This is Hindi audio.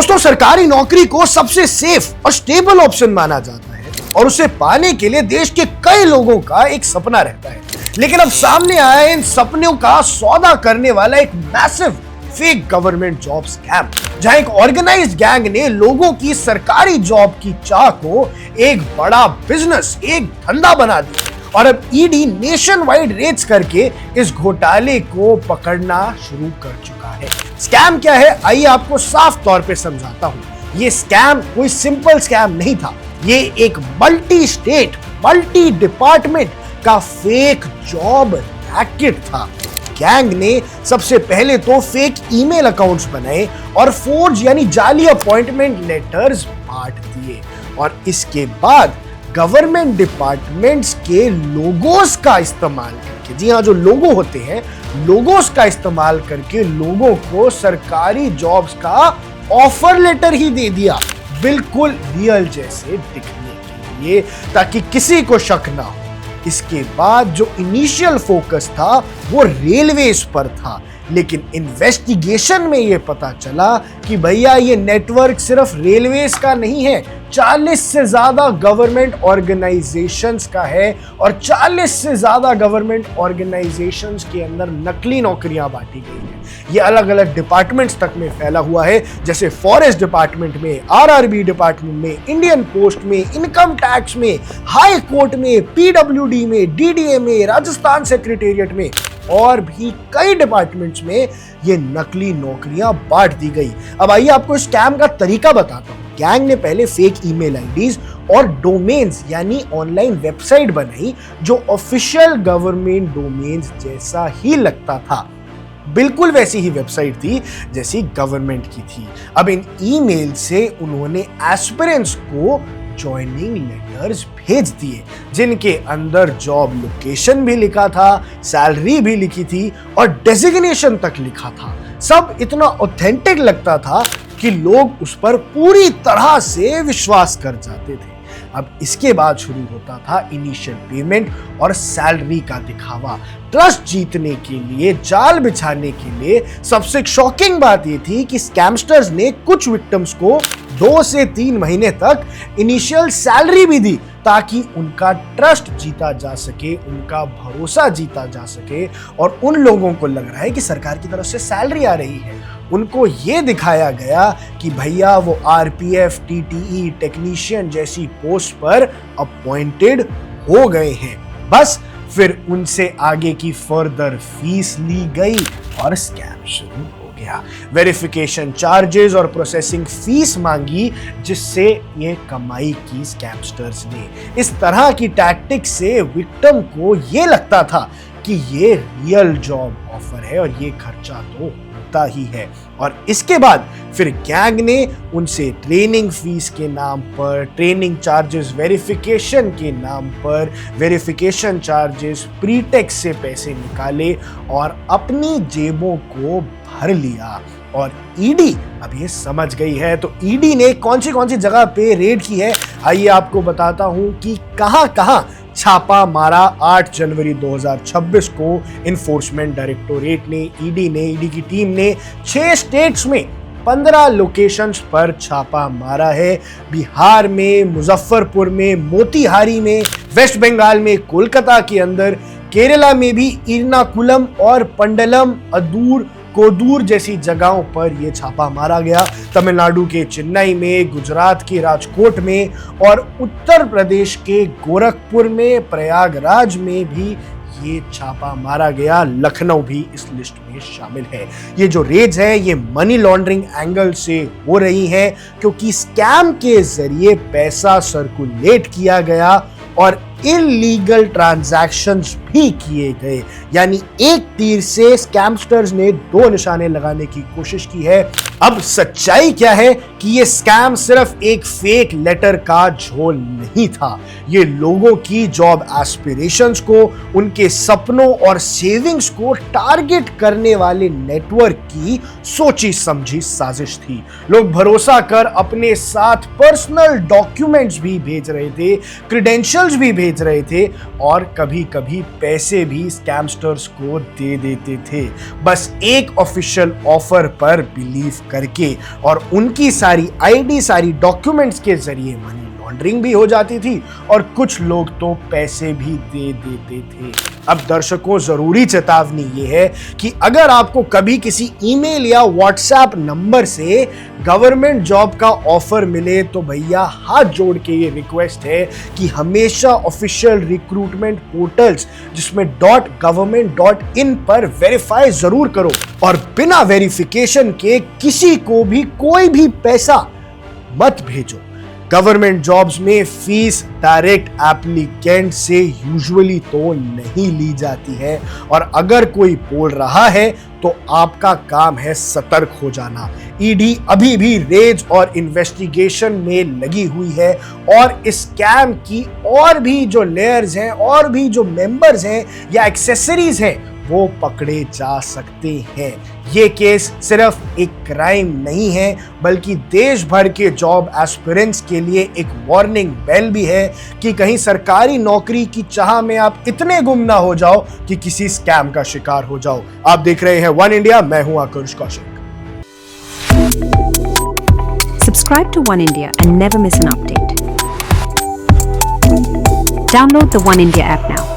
दोस्तों, सरकारी नौकरी को सबसे सेफ और स्टेबल ऑप्शन माना जाता है और उसे पाने के लिए देश के कई लोगों का एक सपना रहता है। लेकिन अब सामने आया है इन सपनों का सौदा करने वाला एक massive fake government job scam, जहां एक ऑर्गेनाइज्ड गैंग ने लोगों की सरकारी जॉब की चाह को एक बड़ा बिजनेस, एक धंधा बना दिया। और अब ईडी नेशन वाइड रेड्स करके इस घोटाले को पकड़ना शुरू कर चुका है। स्कैम क्या है, आइए आपको साफ तौर पे समझाता हूं। ये स्कैम कोई सिंपल स्कैम नहीं था, ये एक मल्टी स्टेट, मल्टी डिपार्टमेंट का फेक जॉब रैकेट था। गैंग ने सबसे पहले तो फेक ईमेल अकाउंट्स बनाए और फोर्ज यानी जाली अपॉइंटमेंट लेटर्स बांट दिए और इसके बाद गवर्नमेंट डिपार्टमेंट्स के लोगोस का इस्तेमाल करके, जी हाँ, जो लोगो होते हैं, लोगोस का इस्तेमाल करके लोगों को सरकारी जॉब्स का ऑफर लेटर ही दे दिया, बिल्कुल रियल जैसे दिखने के लिए, ताकि किसी को शक ना हो। इसके बाद जो इनिशियल फोकस था वो रेलवेज पर था, लेकिन इन्वेस्टिगेशन में ये पता चला कि भैया ये नेटवर्क सिर्फ रेलवेज का नहीं है, 40 से ज्यादा गवर्नमेंट ऑर्गेनाइजेशंस का है और 40 से ज्यादा गवर्नमेंट ऑर्गेनाइजेशंस के अंदर नकली नौकरियां बांटी गई हैं। ये अलग अलग डिपार्टमेंट्स तक में फैला हुआ है, जैसे फॉरेस्ट डिपार्टमेंट में, आरआरबी डिपार्टमेंट में, इंडियन पोस्ट में, इनकम टैक्स में, हाई कोर्ट में, पीडब्ल्यूडी में, डीडीए में, राजस्थान सेक्रेटेरिएट में और भी कई डिपार्टमेंट्स में ये नकली नौकरियां बांट दी गई। अब आइए आपको इस स्कैम का तरीका बताता हूं। गैंग ने पहले फेक ईमेल आईडीज और डोमेन्स यानी ऑनलाइन वेबसाइट बनाई जो ऑफिशियल गवर्नमेंट डोमेन्स जैसा ही लगता था, बिल्कुल वैसी ही वेबसाइट थी जैसी गवर्नमेंट की थी। अब इन ईमेल से उन्होंने एस्पिरेंट्स को ज्वाइनिंग लेटर्स भेज दिए, जिनके अंदर जॉब लोकेशन भी लिखा था, सैलरी भी लिखी थी और डेजिग्नेशन तक लिखा था। सब इतना ऑथेंटिक लगता था कि लोग उस पर पूरी तरह से विश्वास कर जाते थे। अब इसके बाद शुरू होता था इनिशियल पेमेंट और सैलरी का दिखावा। ट्रस्ट जीतने के लिए, जाल बिछाने के लिए सबसे शॉकिंग बात यह थी कि स्कैमस्टर्स ने कुछ विक्टिम्स को 2 से 3 महीने तक इनिशियल सैलरी भी दी ताकि उनका ट्रस्ट जीता जा सके, उनका भरोसा जीता जा सके। और उन लोगों को लग रहा है कि सरकार की तरफ से सैलरी आ रही है, उनको ये दिखाया गया कि भैया वो आरपीएफ, टीटीई, टेक्नीशियन जैसी पोस्ट पर अपॉइंटेड हो गए हैं। बस फिर उनसे आगे की फर्दर फीस ली गई और स्कैम शुरू हो गया। वेरिफिकेशन चार्जेस और प्रोसेसिंग फीस मांगी, जिससे ये कमाई की स्कैमस्टर्स ने। इस तरह की टैक्टिक से विक्टिम को ये लगता था कि ये रियल जॉब ऑफर है और ये खर्चा तो होता ही है। और इसके बाद फिर गैंग ने उनसे ट्रेनिंग फीस के नाम पर, ट्रेनिंग चार्जेस वेरिफिकेशन के नाम पर, वेरिफिकेशन चार्जेस प्रीटेक्स से पैसे निकाले और अपनी जेबों को भर लिया। और ईडी अब ये समझ गई है, तो ईडी ने कौन सी जगह पे रेड की है, आइए आपको बताता हूं कि कहां छापा मारा। 8 जनवरी 2026 को इन्फोर्समेंट डायरेक्टोरेट ने, ईडी की टीम ने 6 स्टेट्स में 15 लोकेशंस पर छापा मारा है। बिहार में, मुजफ्फरपुर में, मोतिहारी में, वेस्ट बंगाल में, कोलकाता के अंदर, केरला में भी इरनाकुलम और पंडलम, अदूर, कोदूर जैसी जगहों पर यह छापा मारा गया। तमिलनाडु के चेन्नई में, गुजरात के राजकोट में और उत्तर प्रदेश के गोरखपुर में, प्रयागराज में भी ये छापा मारा गया। लखनऊ भी इस लिस्ट में शामिल है। ये जो रेड्स है ये मनी लॉन्ड्रिंग एंगल से हो रही है, क्योंकि स्कैम के जरिए पैसा सर्कुलेट किया गया और इलीगल ट्रांजैक्शंस भी किए गए। यानी एक तीर से स्कैमस्टर्स ने 2 निशाने लगाने की कोशिश की है। अब सच्चाई क्या है कि ये स्कैम सिर्फ एक फेक लेटर का झोल नहीं था, ये लोगों की जॉब एस्पिरेशंस को, उनके सपनों और सेविंग्स को टारगेट करने वाले नेटवर्क की सोची समझी साजिश थी। लोग भरोसा कर अपने साथ पर्सनल डॉक्यूमेंट्स भी भेज रहे थे, क्रेडेंशियल्स भी भेज रहे थे और कभी कभी पैसे भी स्कैमस्टर्स को दे देते थे, बस एक ऑफिशियल ऑफर पर बिलीव करके। और उनकी सारी आईडी, सारी डॉक्यूमेंट्स के जरिए मनी लॉन्ड्रिंग भी हो जाती थी और कुछ लोग तो पैसे भी दे देते थे। अब दर्शकों, जरूरी चेतावनी ये है कि अगर आपको कभी किसी ईमेल या व्हाट्सएप नंबर से गवर्नमेंट जॉब का ऑफर मिले तो भैया हाथ जोड़ के ये रिक्वेस्ट है कि हमेशा ऑफिशियल रिक्रूटमेंट पोर्टल्स जिसमें .government.in पर वेरीफाई जरूर करो और बिना वेरिफिकेशन के किसी को भी कोई भी पैसा मत भेजो। गवर्नमेंट जॉब्स में फीस डायरेक्ट एप्लीकेंट से यूजुअली तो नहीं ली जाती है और अगर कोई बोल रहा है तो आपका काम है सतर्क हो जाना। ईडी अभी भी रेड्स और इन्वेस्टिगेशन में लगी हुई है और इस स्कैम की और भी जो लेयर्स हैं और भी जो मेंबर्स हैं या एक्सेसरीज हैं वो पकड़े जा सकते हैं। ये केस सिर्फ एक क्राइम नहीं है बल्कि देश भर के जॉब एस्पिरेंट्स के लिए एक वार्निंग बेल भी है कि कहीं सरकारी नौकरी की चाह में आप इतने गुम ना हो जाओ कि किसी स्कैम का शिकार हो जाओ। आप देख रहे हैं वन इंडिया, मैं हूं आकुश Kaushik. Subscribe to One India and never miss an update. Download the One India app now.